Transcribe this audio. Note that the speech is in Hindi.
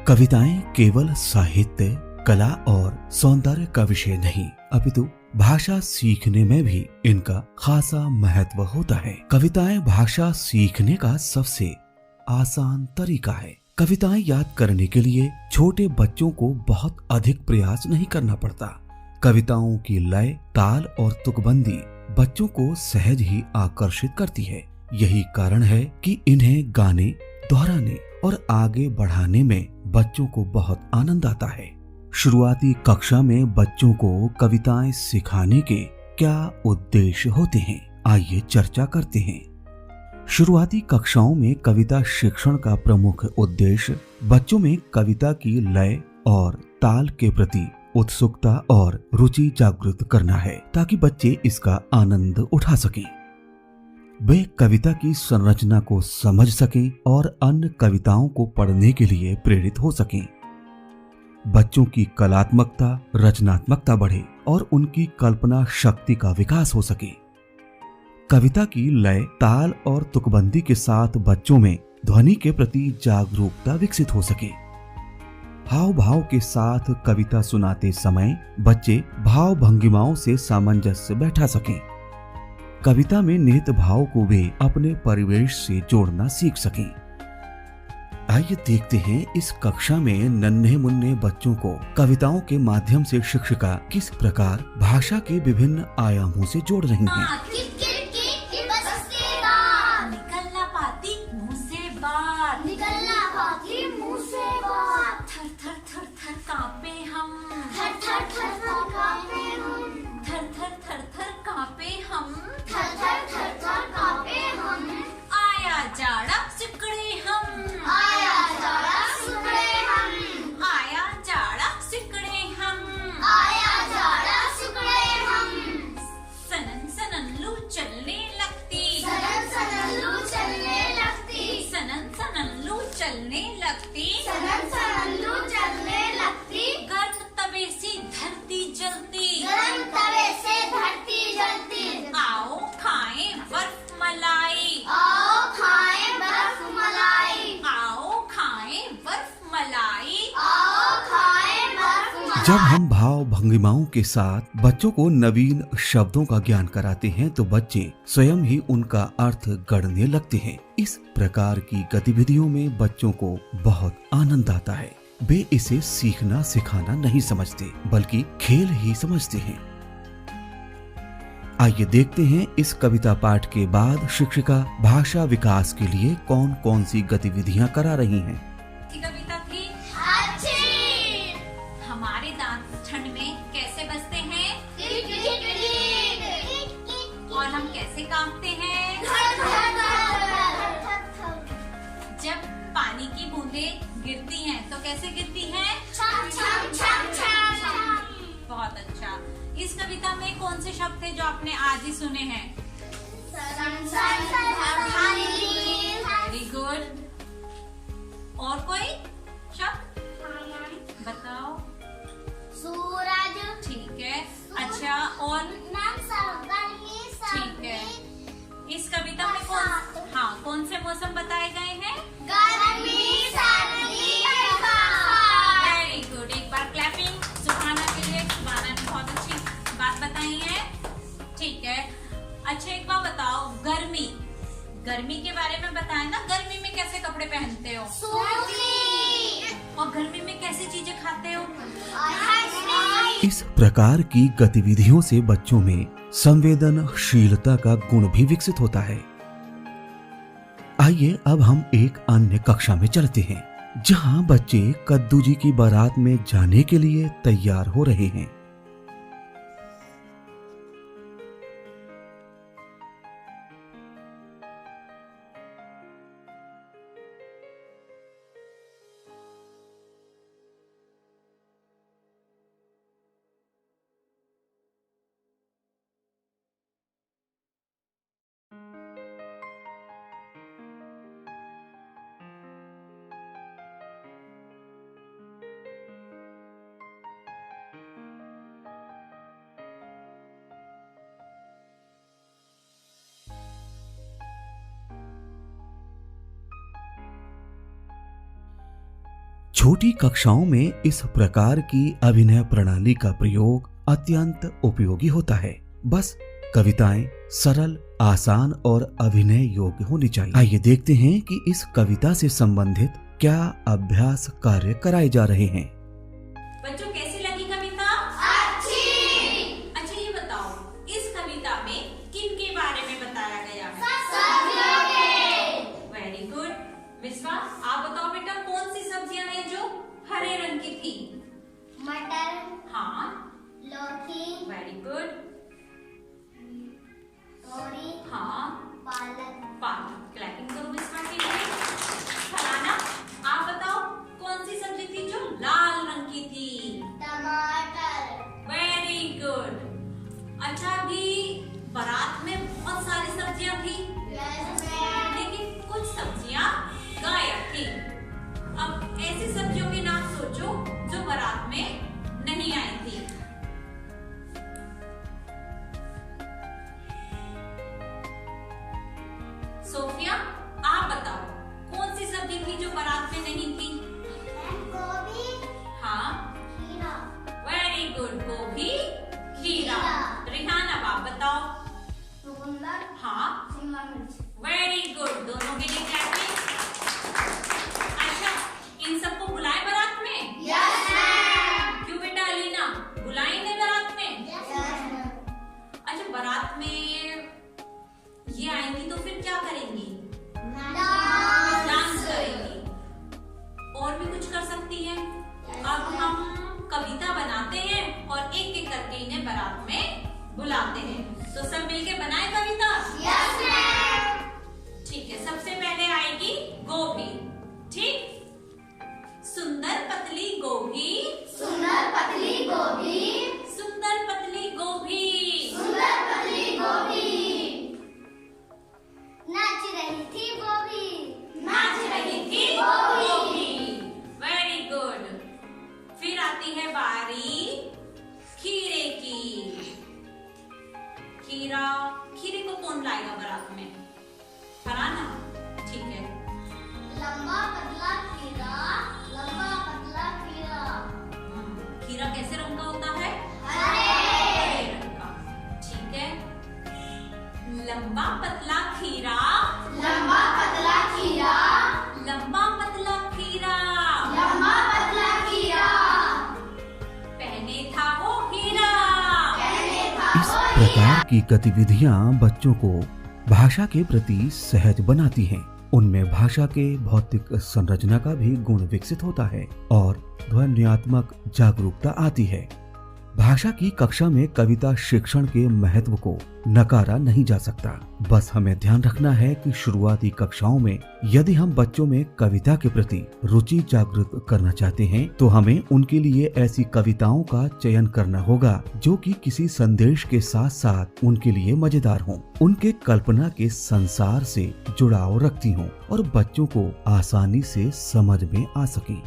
कविताएं केवल साहित्य, कला और सौंदर्य का विषय नहीं, अपितु भाषा सीखने में भी इनका खासा महत्व होता है। कविताएं भाषा सीखने का सबसे आसान तरीका है। कविताएं याद करने के लिए छोटे बच्चों को बहुत अधिक प्रयास नहीं करना पड़ता। कविताओं की लय, ताल और तुकबंदी बच्चों को सहज ही आकर्षित करती है। यही कारण है कि इन्हें गाने, दोहराने और आगे बढ़ाने में बच्चों को बहुत आनंद आता है। शुरुआती कक्षा में बच्चों को कविताएं सिखाने के क्या उद्देश्य होते हैं, आइए चर्चा करते हैं। शुरुआती कक्षाओं में कविता शिक्षण का प्रमुख उद्देश्य बच्चों में कविता की लय और ताल के प्रति उत्सुकता और रुचि जागृत करना है, ताकि बच्चे इसका आनंद उठा सकें। वे कविता की संरचना को समझ सकें और अन्य कविताओं को पढ़ने के लिए प्रेरित हो सकें। बच्चों की कलात्मकता, रचनात्मकता बढ़े और उनकी कल्पना शक्ति का विकास हो सके। कविता की लय, ताल और तुकबंदी के साथ बच्चों में ध्वनि के प्रति जागरूकता विकसित हो सके। हाव भाव के साथ कविता सुनाते समय बच्चे भाव भंगिमाओं से सामंजस्य बैठा सकें। कविता में निहित भाव को वे अपने परिवेश से जोड़ना सीख सकें। आइए देखते हैं इस कक्षा में नन्हे मुन्ने बच्चों को कविताओं के माध्यम से शिक्षिका किस प्रकार भाषा के विभिन्न आयामों से जोड़ रही हैं। निकलना पाती मुंह से बात, निकलना पाती मुंह से बात, थर थर थर थर कांपे हम, थर थर थर थर कांपे हम, थर थर थर थर कांपे हम, थर थर थर थर कांपे हम, आया जाड़ा सिकड़े हम, आया जाड़ा सिकड़े हम, आया जाड़ा सिकड़े हम, आया जाड़ा सिकड़े हम, सनन सनन लू चलने लगती, सनन सनन लू चलने लगती, सनन सनन लू चलने लगती, सनन सनन लू चलने लगती, गर्म तवे से धरती जलती, गरम तवे से धरती जलती, आओ खाएं बर्फ मलाई, आओ खाएं बर्फ मलाई, आओ खाएं बर्फ मलाई। आओ खाएं बर्फ मलाई। जब हम भाव भंगिमाओं के साथ बच्चों को नवीन शब्दों का ज्ञान कराते हैं तो बच्चे स्वयं ही उनका अर्थ गढ़ने लगते हैं। इस प्रकार की गतिविधियों में बच्चों को बहुत आनंद आता है। वे इसे सीखना सिखाना नहीं समझते, बल्कि खेल ही समझते हैं। आइए देखते हैं इस कविता पाठ के बाद शिक्षिका भाषा विकास के लिए कौन कौन सी गतिविधियां करा रही हैं। की कविता थी अच्छी। हमारे दांत ठंड में कैसे बजते हैं टिक टिक टिक। और हम कैसे कांपते हैं धड़ धड़ धड़ धड़। जब पानी की बूंदें गिरती हैं तो कैसे गिरती हैं? छम छम छम छम। बहुत अच्छा। इस कविता में कौन से शब्द थे जो आपने आज ही सुने हैं? सन सन धड़ धारी। Very good. और कोई शब्द बताओ। सूरज। ठीक है, अच्छा। और ठीक है। इस कविता में कौन से मौसम बताए गए हैं? गर्मी, सर्दी, बरसात। Very good. एक बार क्लैपिंग सुहाना के लिए। सुहाना ने बहुत अच्छी बात बताई है। ठीक है, अच्छा एक बार बताओ, गर्मी के बारे में बताए ना। गर्मी में कैसे कपड़े पहनते हो? सूती। और गर्मी में कैसी चीजें खाते हो? आइसक्रीम। इस प्रकार की गतिविधियों से बच्चों में संवेदनशीलता का गुण भी विकसित होता है। आइए अब हम एक अन्य कक्षा में चलते हैं, जहां बच्चे कद्दू जी की बारात में जाने के लिए तैयार हो रहे हैं। छोटी कक्षाओं में इस प्रकार की अभिनय प्रणाली का प्रयोग अत्यंत उपयोगी होता है। बस कविताएं सरल, आसान और अभिनय योग्य होनी चाहिए। आइए देखते हैं कि इस कविता से संबंधित क्या अभ्यास कार्य कराए जा रहे हैं। बच्चों कैसी लगी कविता? अच्छी। अच्छा ये बताओ, इस कविता में किन के बारे में बताया गया है? सब्जियों के। Very good. विश्वा, आप बताओ बेटा, कौन सी सब्जियां हैं जो हरे रंग की थी? मटर, हाँ, लौकी, वेरी गुड। तोरी, हाँ, पालक। पालक। क्लैपिंग करो विश्वा के लिए। फलाना, आप बताओ कौन सी सब्जी थी जो लाल रंग की थी? टमाटर। Very good. अच्छा, अभी बारात में बहुत सारी सब्जियां थी, लेकिन कुछ सब्जियां गायब थी। अब ऐसी सब्जियों के नाम सोचो जो बारात में नहीं आई थी। सोफिया, आप बताओ कौन सी सब्जी थी जो बारात में नहीं थी? गोभी, हाँ, खीरा। Very good. गोभी, खीरा। खीरा। रिहान, अब आप बताओ। चुकंदर, हाँ, शिमला मिर्च। Very good. दोनों के लिए क्लैपिंग। अच्छा, इन सबको बुलाए बारात में? Yes ma'am. क्यों बेटा अलीना, बुलाएंगे बारात में? Yes ma'am. अच्छा, बारात में ये आएंगी तो फिर क्या करेंगी? डांस करेंगी। और भी कुछ कर सकती है। अब हम कविता बनाते हैं और एक एक करके इन्हें बारात में बुलाते हैं। तो सब मिलके बनाए कविता? Yes ma'am. ठीक है, सबसे पहले आएगी गोभी। ठीक, सुंदर पतली गोभी, सुंदर पतली गोभी, सुंदर पतली गोभी, सुंदर पतली गोभी। नाच रही थी गोभी, नाच रही थी गोभी। Very good. फिर आती है बारी खीरे की। खीरा, खीरे को कौन लाएगा बारात में? फराना। ठीक है। लंबा पतला खीरा, लंबा पतला खीरा। खीरा कैसे रंग का होता है? हरे। हरे रंग का। ठीक है। लंबा पतला खीरा, लंबा पतला खीरा, लंबा पतला खीरा, लंबा पतला खीरा। पहने था वो हीरा। पहले था इस वो प्रकार की गतिविधियां बच्चों को भाषा के प्रति सहज बनाती हैं। उनमें भाषा के भौतिक संरचना का भी गुण विकसित होता है और ध्वन्यात्मक जागरूकता आती है। भाषा की कक्षा में कविता शिक्षण के महत्व को नकारा नहीं जा सकता। बस हमें ध्यान रखना है कि शुरुआती कक्षाओं में यदि हम बच्चों में कविता के प्रति रुचि जागृत करना चाहते हैं तो हमें उनके लिए ऐसी कविताओं का चयन करना होगा जो कि किसी संदेश के साथ साथ उनके लिए मजेदार हों, उनके कल्पना के संसार से जुड़ाव रखती हों और बच्चों को आसानी से समझ में आ सकें।